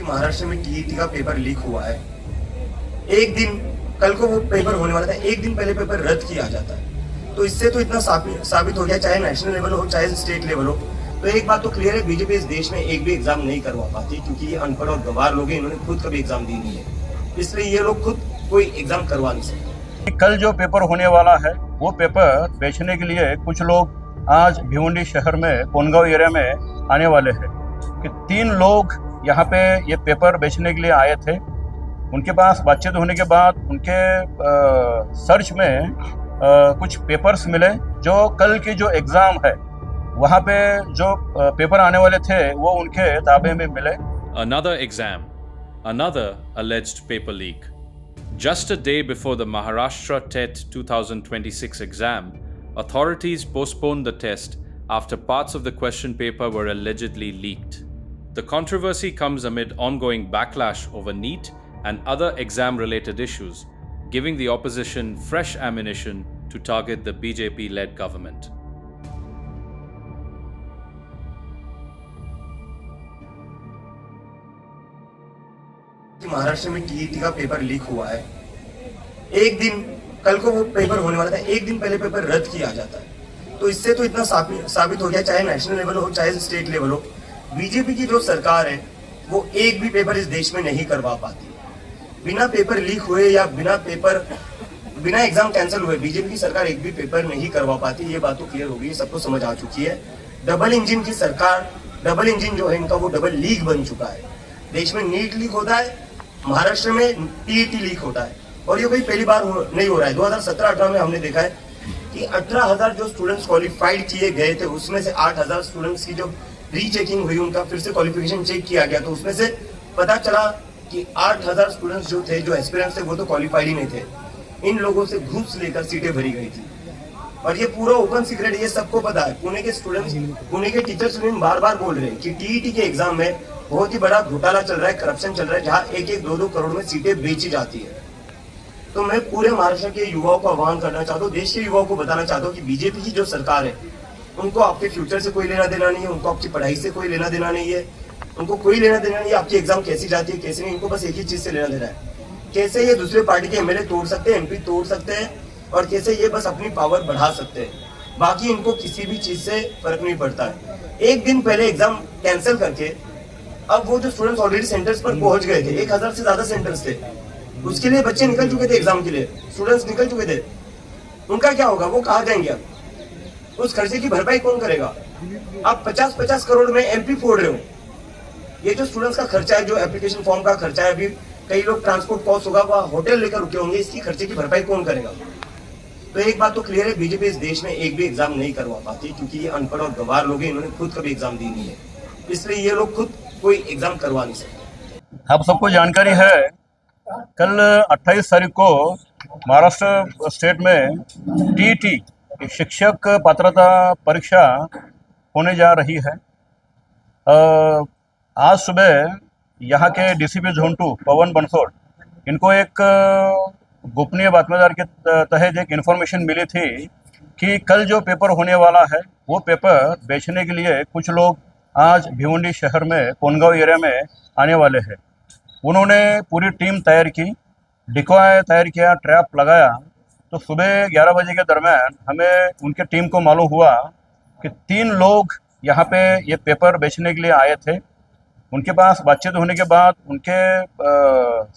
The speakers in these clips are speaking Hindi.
कि महाराष्ट्र में टीईटी का पेपर लीक हुआ है। एक दिन कल को वो पेपर होने वाला था, एक दिन पहले पेपर रद्द किया जाता है। तो इससे तो इतना साबित हो गया, चाहे नेशनल लेवल हो चाहे स्टेट लेवल हो। तो एक बात तो क्लियर है, बीजेपी इस देश में एक भी एग्जाम नहीं करवा पाती, क्योंकि ये अनपढ़ और गंवार लोग हैं, इन्होंने खुद कभी एग्जाम दी नहीं है, इसलिए ये लोग खुद कोई एग्जाम करवा नहीं सकते। कल जो पेपर होने वाला है वो पेपर बेचने के लिए कुछ लोग आज भिवंडी शहर में कोनगांव एरिया में आने वाले हैं कि 3 लोग यहाँ पे ये पेपर बेचने के लिए आए थे। उनके पास बातचीत होने के बाद उनके सर्च में कुछ पेपर्स मिले जो कल की जो एग्ज़ाम है वहाँ पे जो पेपर आने वाले थे वो उनके ताबे में मिले। Another exam, another alleged paper leak. Just a day before the Maharashtra TET 2026 exam, authorities postponed the test after parts of the question paper were allegedly leaked. The controversy comes amid ongoing backlash over NEET and other exam-related issues, giving the opposition fresh ammunition to target the BJP-led government. Maharashtra में टीईटी का पेपर लीक हुआ है। एक दिन कल को वो पेपर होने वाला था, एक दिन पहले पेपर रद्द किया जाता है। तो इससे तो इतना साबित हो गया, चाहे नेशनल लेवल हो चाहे स्टेट लेवल हो, बीजेपी की जो सरकार है वो एक भी पेपर इस देश में नहीं करवा पाती। बिना पेपर लीक हुए या बिना एग्जाम कैंसिल हुए बीजेपी की सरकार एक भी पेपर नहीं करवा पाती। ये बात तो क्लियर हो गई, सबको समझ आ चुकी है। डबल इंजन की सरकार, डबल इंजन जो है इनका वो डबल लीक बन चुका है। देश में नीट लीक होता है, महाराष्ट्र में टीईटी लीक होता है, और ये कोई पहली बार नहीं हो रहा है। 2017-18 में हमने देखा है कि 18,000 जो स्टूडेंट्स क्वालिफाइड किए गए थे उसमें से 8,000 स्टूडेंट्स की जो रीचेकिंग हुई, उनका फिर से क्वालिफिकेशन चेक किया गया, तो उसमें से पता चला कि 8,000 स्टूडेंट्स जो थे, जो एस्पिरेंट्स थे, वो तो क्वालिफाइड ही नहीं थे। इन लोगों से घूस लेकर सीटें भरी गई थी, और ये पूरा ओपन सीक्रेट, ये सबको पता है। पुणे के स्टूडेंट्स, पुणे के टीचर्स बार बार बोल रहे हैं कि टीईटी के एग्जाम में बहुत ही बड़ा घोटाला चल रहा है, करप्शन चल रहा है, जहां 1-1, 2-2 करोड़ में सीटें बेची जाती है। तो मैं पूरे महाराष्ट्र के युवाओं को आह्वान करना चाहता हूँ, देश के युवाओं को बताना चाहता हूँ कि बीजेपी की जो सरकार है उनको आपके फ्यूचर से कोई लेना देना नहीं है, उनको आपकी पढ़ाई से कोई लेना देना नहीं है, उनको कोई लेना देना नहीं है आपकी एग्जाम कैसी जाती है कैसे नहीं। इनको बस एक ही चीज से लेना देना है, कैसे ये दूसरे पार्टी के एमएलए तोड़ सकते हैं, एमपी तोड़ सकते हैं, और कैसे ये बस अपनी पावर बढ़ा सकते हैं। बाकी इनको किसी भी चीज से फर्क नहीं पड़ता है। एक दिन पहले एग्जाम कैंसिल करके अब वो जो स्टूडेंट्स ऑलरेडी सेंटर्स पर पहुंच गए थे, 1,000 से ज्यादा सेंटर्स थे, उसके लिए बच्चे निकल चुके थे, एग्जाम के लिए स्टूडेंट्स निकल चुके थे, उनका क्या होगा? वो कहाँ जाएंगे? अब उस खर्चे की भरपाई कौन करेगा? आप 50-50 करोड़ में एमपी फोड़ रहे हो। ये जो स्टूडेंट्स का खर्चा है, जो एप्लीकेशन फॉर्म का खर्चा है, अभी कई लोग ट्रांसपोर्ट कॉस्ट होगा, वह होटल लेकर रुके होंगे, इसकी खर्चे की भरपाई कौन करेगा? तो एक बात तो क्लियर है, बीजेपी इस देश में एक भी एग्जाम नहीं करवा पाती, क्योंकि ये अनपढ़ और गंवार लोग हैं, इन्होंने खुद कभी एग्जाम दी नहीं है, इसलिए ये लोग खुद कोई एग्जाम करवा नहीं सकते। आप सबको जानकारी है, कल 28 तारीख को महाराष्ट्र स्टेट में टीईटी शिक्षक पात्रता परीक्षा होने जा रही है। आज सुबह यहाँ के डीसीपी जोन 2 पवन बंसोड़, इनको एक गोपनीय बातमीदार के तहत एक इन्फॉर्मेशन मिली थी कि कल जो पेपर होने वाला है वो पेपर बेचने के लिए कुछ लोग आज भिवंडी शहर में कोनगांव एरिया में आने वाले हैं। उन्होंने पूरी टीम तैयार की, डिकॉय तैयार किया, ट्रैप लगाया। तो सुबह 11 बजे के दरमियान हमें उनके टीम को मालूम हुआ कि 3 लोग यहाँ पे ये पेपर बेचने के लिए आए थे। उनके पास बातचीत होने के बाद उनके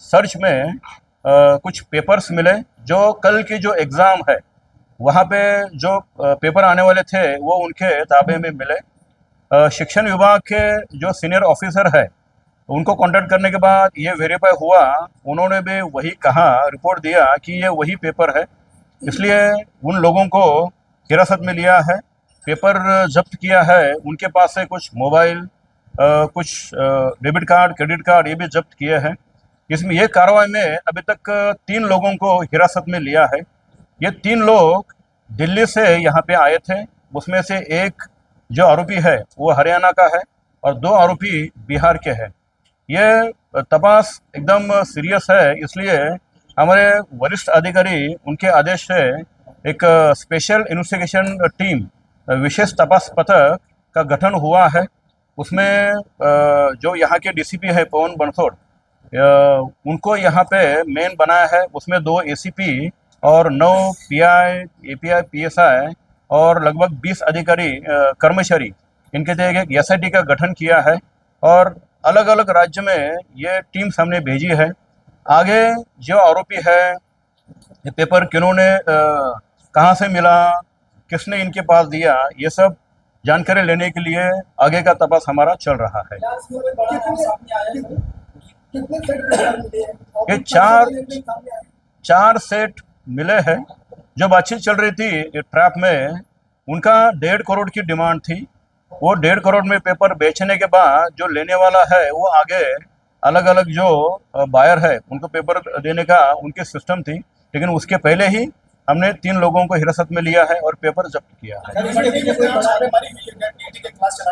सर्च में कुछ पेपर्स मिले जो कल की जो एग्ज़ाम है वहाँ पे जो पेपर आने वाले थे वो उनके ताबे में मिले। शिक्षण विभाग के जो सीनियर ऑफिसर है उनको कांटेक्ट करने के बाद ये वेरीफाई हुआ, उन्होंने भी वही कहा, रिपोर्ट दिया कि ये वही पेपर है, इसलिए उन लोगों को हिरासत में लिया है, पेपर जब्त किया है। उनके पास से कुछ मोबाइल, कुछ डेबिट कार्ड, क्रेडिट कार्ड ये भी जब्त किए हैं। इसमें ये कार्रवाई में अभी तक 3 लोगों को हिरासत में लिया है। ये 3 लोग दिल्ली से यहाँ पे आए थे, उसमें से एक जो आरोपी है वो हरियाणा का है और 2 आरोपी बिहार के हैं। ये तपास एकदम सीरियस है, इसलिए हमारे वरिष्ठ अधिकारी उनके आदेश से एक स्पेशल इन्वेस्टिगेशन टीम, विशेष तपास पथक का गठन हुआ है। उसमें जो यहाँ के डीसीपी है पवन बंसोड़, उनको यहाँ पे मेन बनाया है। उसमें 2 एसीपी और 9 पीआई, एपीआई, पीएसआई और लगभग 20 अधिकारी कर्मचारी, इनके तहत एक एसआईटी का गठन किया है और अलग अलग राज्य में ये टीम सामने भेजी है। आगे जो आरोपी है, ये पेपर किन्होंने कहाँ से मिला, किसने इनके पास दिया, ये सब जानकारी लेने के लिए आगे का तपास हमारा चल रहा है। ये चार सेट मिले हैं। जो बातचीत चल रही थी ये ट्रैप में, उनका 1.5 करोड़ की डिमांड थी। वो 1.5 करोड़ में पेपर बेचने के बाद जो लेने वाला है वो आगे अलग अलग जो बायर है उनको पेपर देने का उनकी सिस्टम थी, लेकिन उसके पहले ही हमने 3 लोगों को हिरासत में लिया है और पेपर जब्त किया है।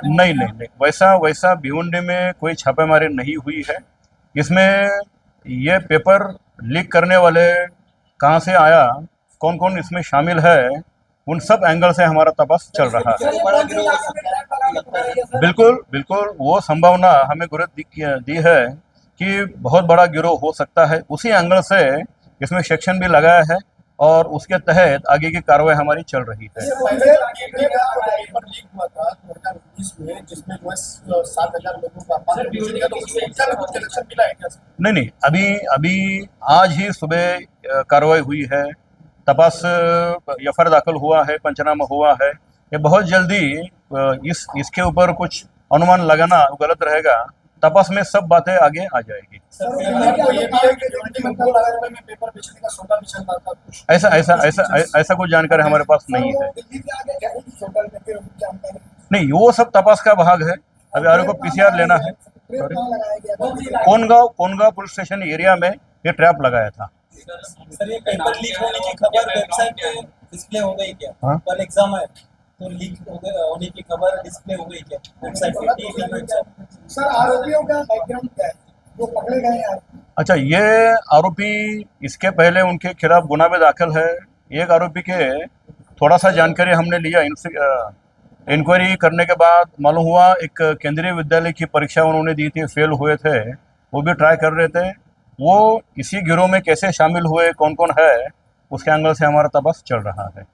नहीं, वैसा भिवंडी में कोई छापेमारी नहीं हुई है। इसमें ये पेपर लीक करने वाले कहाँ से आया, कौन कौन इसमें शामिल है, उन सब एंगल से हमारा तपास चल रहा है। बिल्कुल वो संभावना हमें गुरुत्व दी है कि बहुत बड़ा गिरोह हो सकता है। उसी एंगल से इसमें सेक्शन भी लगाया है और उसके तहत आगे की कार्रवाई हमारी चल रही है। नहीं, अभी आज ही सुबह कार्रवाई हुई है, तपास एफआईआर दाखिल हुआ है, पंचनामा हुआ है। ये बहुत जल्दी इसके ऊपर कुछ अनुमान लगाना गलत रहेगा। तपास में सब बातें आगे आ जाएगी। ऐसा कुछ जानकारी हमारे पास नहीं है। नहीं, वो सब तपास का भाग है। अभी आरोपी को पीसीआर लेना है। कोनगांव पुलिस स्टेशन एरिया में ये ट्रैप लगाया था। सर, ये पेपर लीक होने की खबर वेबसाइट पे डिस्प्ले हो गई क्या? हाँ? कल एग्जाम है तो लीक होने की खबर डिस्प्ले हो गई क्या वेबसाइट पे? TV website. सर, आरोपियों का बैकग्राउंड क्या है जो पकड़े गए हैं? अच्छा, ये आरोपी, इसके पहले उनके खिलाफ गुना में दाखिल है। एक आरोपी के थोड़ा सा जानकारी हमने लिया, इंक्वायरी करने के बाद मालूम हुआ एक केंद्रीय विद्यालय की परीक्षा उन्होंने दी थी, फेल हुए थे, वो भी ट्राई कर रहे थे। वो इसी गिरोह में कैसे शामिल हुए, कौन कौन है, उसके एंगल से हमारा तपास चल रहा है।